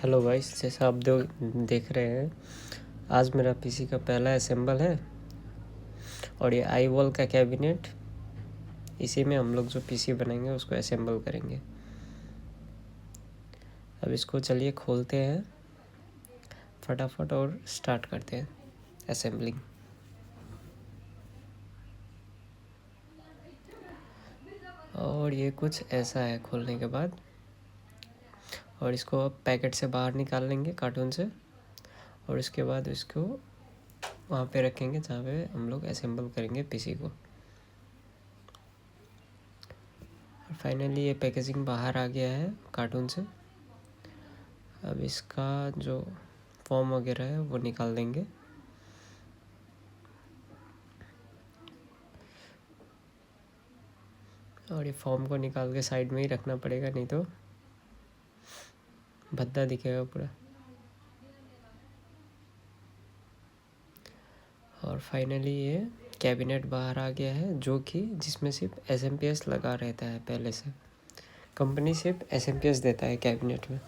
Hello guys, जैसा आप देख रहे हैं, आज मेरा पीसी का पहला असेंबल है। और ये आई वॉल का कैबिनेट, इसी में हम लोग जो पीसी बनाएंगे उसको असेंबल करेंगे। अब इसको चलिए खोलते हैं फटाफट और स्टार्ट करते हैं असेंबलिंग। और ये कुछ ऐसा है खोलने के बाद। और इसको अब पैकेट से बाहर निकाल लेंगे, कार्टून से, और इसके बाद इसको वहाँ पे रखेंगे जहाँ पे हम लोग असेंबल करेंगे पीसी को। फाइनली ये पैकेजिंग बाहर आ गया है कार्टून से। अब इसका जो फॉर्म वगैरह है वो निकाल देंगे। और ये फॉर्म को निकाल के साइड में ही रखना पड़ेगा, नहीं तो भद्दा दिखेगा पूरा। और फाइनली ये कैबिनेट बाहर आ गया है, जो कि जिसमें सिर्फ एसएमपीएस लगा रहता है पहले से। कंपनी सिर्फ एसएमपीएस देता है कैबिनेट में,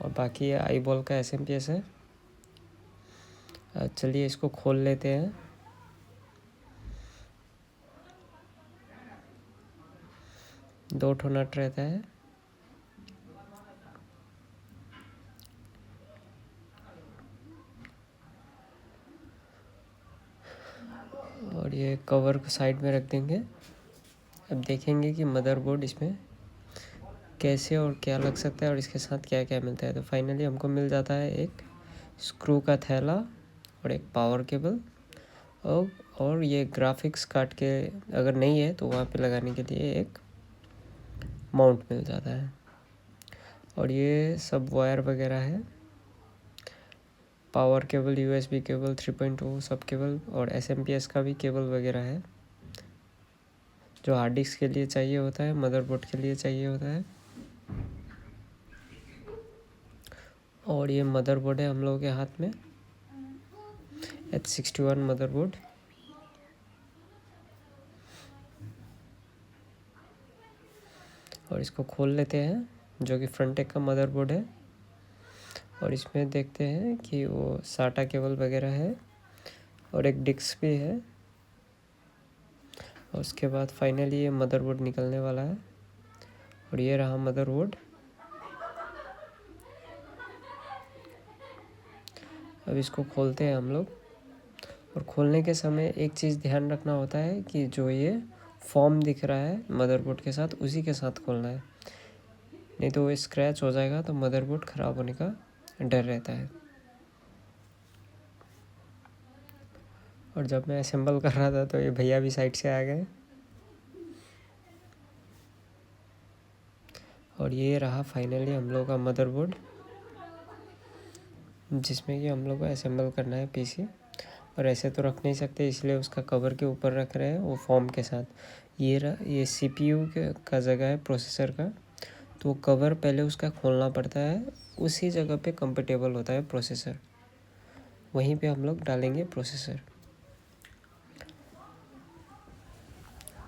और बाकी ये आई बॉल का एसएमपीएस है। चलिए इसको खोल लेते हैं। दो ठो नट रहता है। और ये कवर को साइड में रख देंगे। अब देखेंगे कि मदरबोर्ड इसमें कैसे और क्या लग सकता है और इसके साथ क्या क्या मिलता है। तो फाइनली हमको मिल जाता है एक स्क्रू का थैला और एक पावर केबल, और ये ग्राफिक्स कार्ड के अगर नहीं है तो वहाँ पे लगाने के लिए एक माउंट मिल जाता है। और ये सब वायर वगैरह है, पावर केबल, यूएसबी केबल, 3.0 सब केबल, और एसएमपीएस का भी केबल वगैरह है जो हार्ड डिस्क के लिए चाहिए होता है, मदरबोर्ड के लिए चाहिए होता है। और ये मदरबोर्ड है हम लोगों के हाथ में, H61 मदरबोर्ड। और इसको खोल लेते हैं, जो कि फ्रंटेक का मदरबोर्ड है। और इसमें देखते हैं कि वो साटा केबल वगैरह है और एक डिस्क भी है। और उसके बाद फाइनली ये मदरबोर्ड निकलने वाला है। और ये रहा मदरबोर्ड। अब इसको खोलते हैं हम लोग। और खोलने के समय एक चीज़ ध्यान रखना होता है कि जो ये फॉर्म दिख रहा है मदरबोर्ड के साथ, उसी के साथ खोलना है, नहीं तो वो स्क्रैच हो जाएगा तो मदरबोर्ड ख़राब होने का डर रहता है। और जब मैं असेंबल कर रहा था तो ये भैया भी साइड से आ गए। और ये रहा फाइनली हम लोग का मदरबोर्ड, जिसमें कि हम लोग को असेंबल करना है पीसी। और ऐसे तो रख नहीं सकते, इसलिए उसका कवर के ऊपर रख रहे हैं वो फॉर्म के साथ। ये सीपीयू का जगह है प्रोसेसर का, तो कवर पहले उसका खोलना पड़ता है, उसी जगह पे कंफर्टेबल होता है प्रोसेसर, वहीं पे हम लोग डालेंगे प्रोसेसर।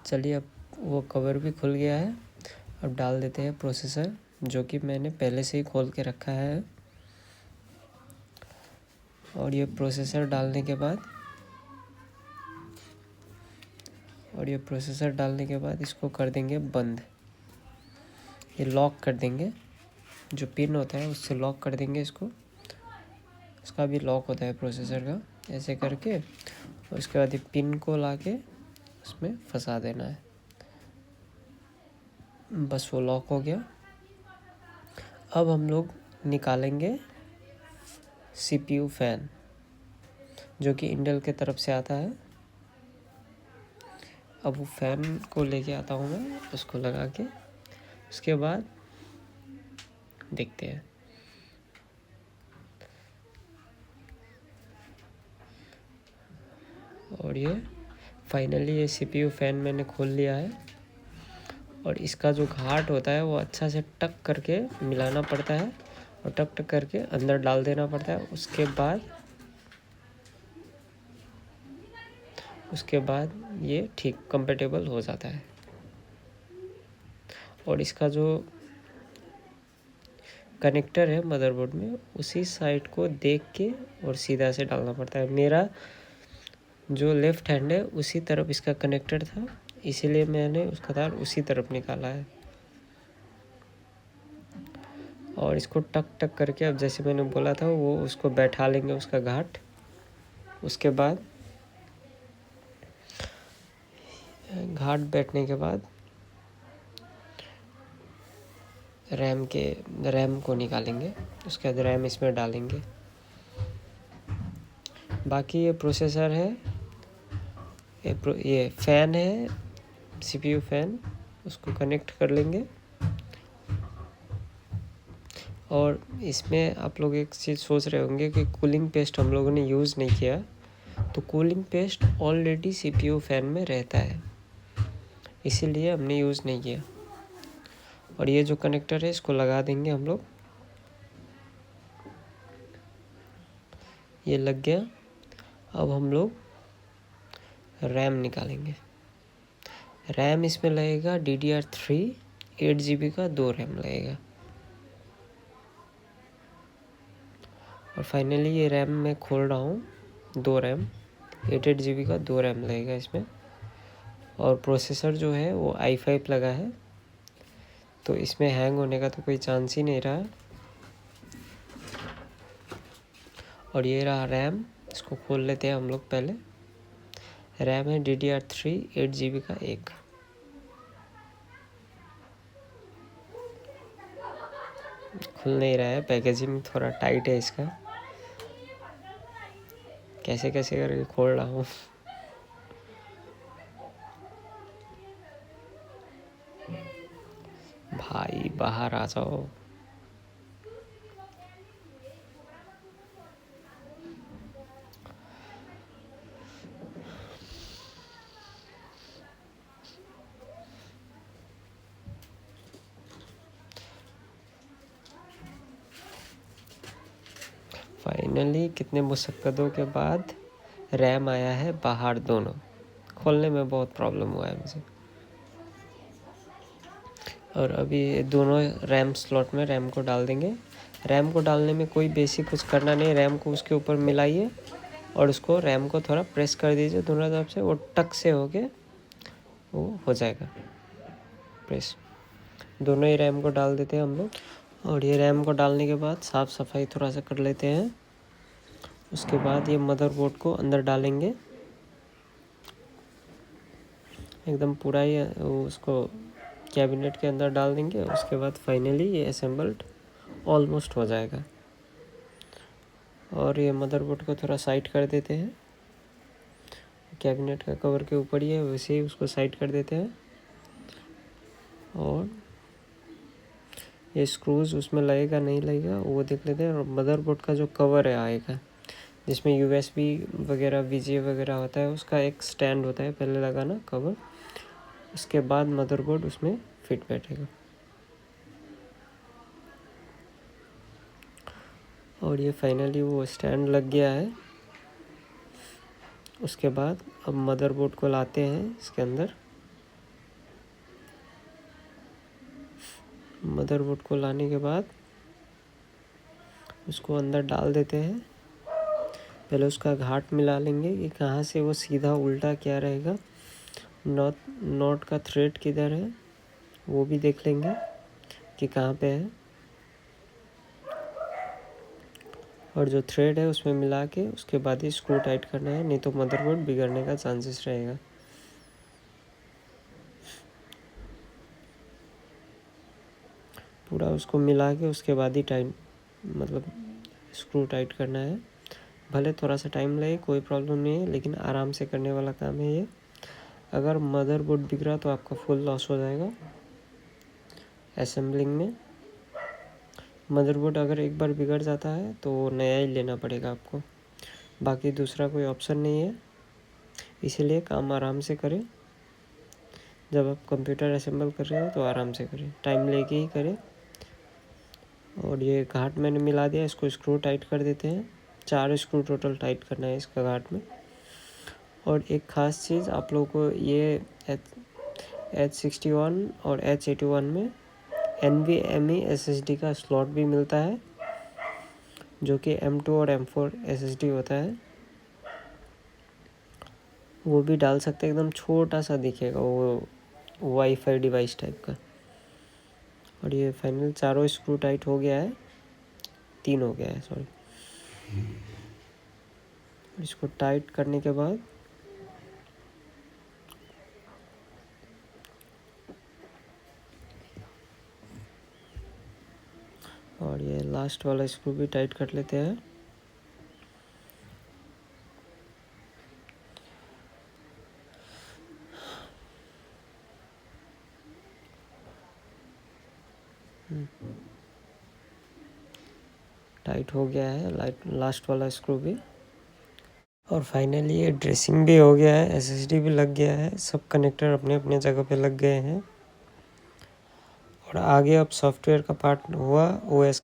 चलिए अब वो कवर भी खुल गया है। अब डाल देते हैं प्रोसेसर, जो कि मैंने पहले से ही खोल के रखा है। और ये प्रोसेसर डालने के बाद इसको कर देंगे बंद। ये लॉक कर देंगे, जो पिन होता है उससे लॉक कर देंगे इसको। इसका भी लॉक होता है प्रोसेसर का, ऐसे करके। और उसके बाद ये पिन को लाके उसमें फंसा देना है, बस वो लॉक हो गया। अब हम लोग निकालेंगे सीपीयू फ़ैन, जो कि इंटेल के तरफ से आता है। अब वो फ़ैन को लेके आता हूँ मैं, उसको लगा के उसके बाद देखते हैं। और ये फाइनली ये सीपीयू फ़ैन मैंने खोल लिया है। और इसका जो घाट होता है वो अच्छा से टक करके मिलाना पड़ता है, और टक टक करके अंदर डाल देना पड़ता है। उसके बाद ये ठीक कंपेटेबल हो जाता है। और इसका जो कनेक्टर है मदरबोर्ड में उसी साइड को देख के और सीधा से डालना पड़ता है। मेरा जो लेफ़्ट हैंड है उसी तरफ इसका कनेक्टर था, इसीलिए मैंने उसका तार उसी तरफ निकाला है। और इसको टक टक करके अब जैसे मैंने बोला था वो उसको बैठा लेंगे उसका घाट। उसके बाद घाट बैठने के बाद रैम को निकालेंगे, उसके बाद रैम इसमें डालेंगे। बाकी ये प्रोसेसर है, ये फ़ैन है, CPU फ़ैन, उसको कनेक्ट कर लेंगे। और इसमें आप लोग एक चीज़ सोच रहे होंगे कि कूलिंग पेस्ट हम लोगों ने यूज़ नहीं किया, तो cooling paste already CPU fan में रहता है, इसीलिए हमने यूज़ नहीं किया। और ये जो कनेक्टर है इसको लगा देंगे हम लोग। ये लग गया। अब हम लोग रैम निकालेंगे। रैम इसमें लगेगा DDR3 8GB का 2 रैम लगेगा। और फाइनली ये रैम मैं खोल रहा हूँ, 2 रैम 8GB का 2 रैम लगेगा इसमें। और प्रोसेसर जो है वो i5 लगा है, तो इसमें हैंग होने का तो कोई चांस ही नहीं रहा। और ये रहा रैम, इसको खोल लेते हैं हम लोग पहले। रैम है DDR3 8GB का 1। खुल नहीं रहा है, पैकेजिंग थोड़ा टाइट है इसका, कैसे कैसे करके खोल रहा हूँ। भाई बाहर आ जाओ। फाइनली कितने मुशक्क़तों के बाद रैम आया है बाहर। दोनों खोलने में बहुत प्रॉब्लम हुआ है मुझे। और अभी दोनों रैम स्लॉट में रैम को डाल देंगे। रैम को डालने में कोई बेसिक कुछ करना नहीं, रैम को उसके ऊपर मिलाइए और उसको रैम को थोड़ा प्रेस कर दीजिए दोनों तरफ से, वो टक से होके वो हो जाएगा प्रेस। दोनों ही रैम को डाल देते हैं हम लोग। और ये रैम को डालने के बाद साफ़ सफाई थोड़ा सा कर लेते हैं। उसके बाद ये मदरबोर्ड को अंदर डालेंगे, एकदम पूरा ही उसको कैबिनेट के अंदर डाल देंगे। उसके बाद फाइनली ये असेंबल्ड ऑलमोस्ट हो जाएगा। और ये मदरबोर्ड को थोड़ा साइड कर देते हैं, कैबिनेट का कवर के ऊपर ही है वैसे ही उसको साइड कर देते हैं। और ये स्क्रूज उसमें लगेगा नहीं लगेगा वो देख लेते हैं। और मदरबोर्ड का जो कवर है आएगा, जिसमें USB वगैरह VGA वगैरह होता है, उसका एक स्टैंड होता है, पहले लगाना कवर, उसके बाद मदरबोर्ड उसमें फिट बैठेगा। और ये फाइनली वो स्टैंड लग गया है। उसके बाद अब मदरबोर्ड को लाते हैं इसके अंदर। मदरबोर्ड को लाने के बाद उसको अंदर डाल देते हैं। पहले उसका घाट मिला लेंगे कि कहाँ से वो सीधा उल्टा क्या रहेगा, नॉट का थ्रेड किधर है वो भी देख लेंगे कि कहाँ पे है। और जो थ्रेड है उसमें मिला के उसके बाद ही स्क्रू टाइट करना है, नहीं तो मदरबोर्ड बिगड़ने का चांसेस रहेगा। पूरा उसको मिला के उसके बाद ही टाइट स्क्रू टाइट करना है। भले थोड़ा सा टाइम लगे कोई प्रॉब्लम नहीं है, लेकिन आराम से करने वाला काम है ये। अगर मदरबोर्ड बिगड़ा तो आपका फुल लॉस हो जाएगा असेंबलिंग में। मदरबोर्ड अगर एक बार बिगड़ जाता है तो नया ही लेना पड़ेगा आपको, बाकी दूसरा कोई ऑप्शन नहीं है। इसीलिए काम आराम से करें, जब आप कंप्यूटर असेंबल कर रहे हो तो आराम से करें, टाइम लेके ही करें। और ये घाट मैंने मिला दिया, इसको स्क्रू टाइट कर देते हैं। 4 स्क्रू टोटल टाइट करना है इसका घाट में। और एक ख़ास चीज़ आप लोगों को ये H61 और H81 में NVMe SSD का स्लॉट भी मिलता है, जो कि M2 और M4 SSD होता है, वो भी डाल सकते हैं। एकदम छोटा सा दिखेगा वो, वाईफाई डिवाइस टाइप का। और ये फाइनल चारों स्क्रू टाइट हो गया है, 3 हो गया है सॉरी। इसको टाइट करने के बाद और ये लास्ट वाला स्क्रू भी टाइट कर लेते हैं। टाइट हो गया है लास्ट वाला स्क्रू भी। और फाइनली ये ड्रेसिंग भी हो गया है, SSD भी लग गया है, सब कनेक्टर अपने अपने जगह पे लग गए हैं। और आगे अब सॉफ्टवेयर का पार्ट हुआ OS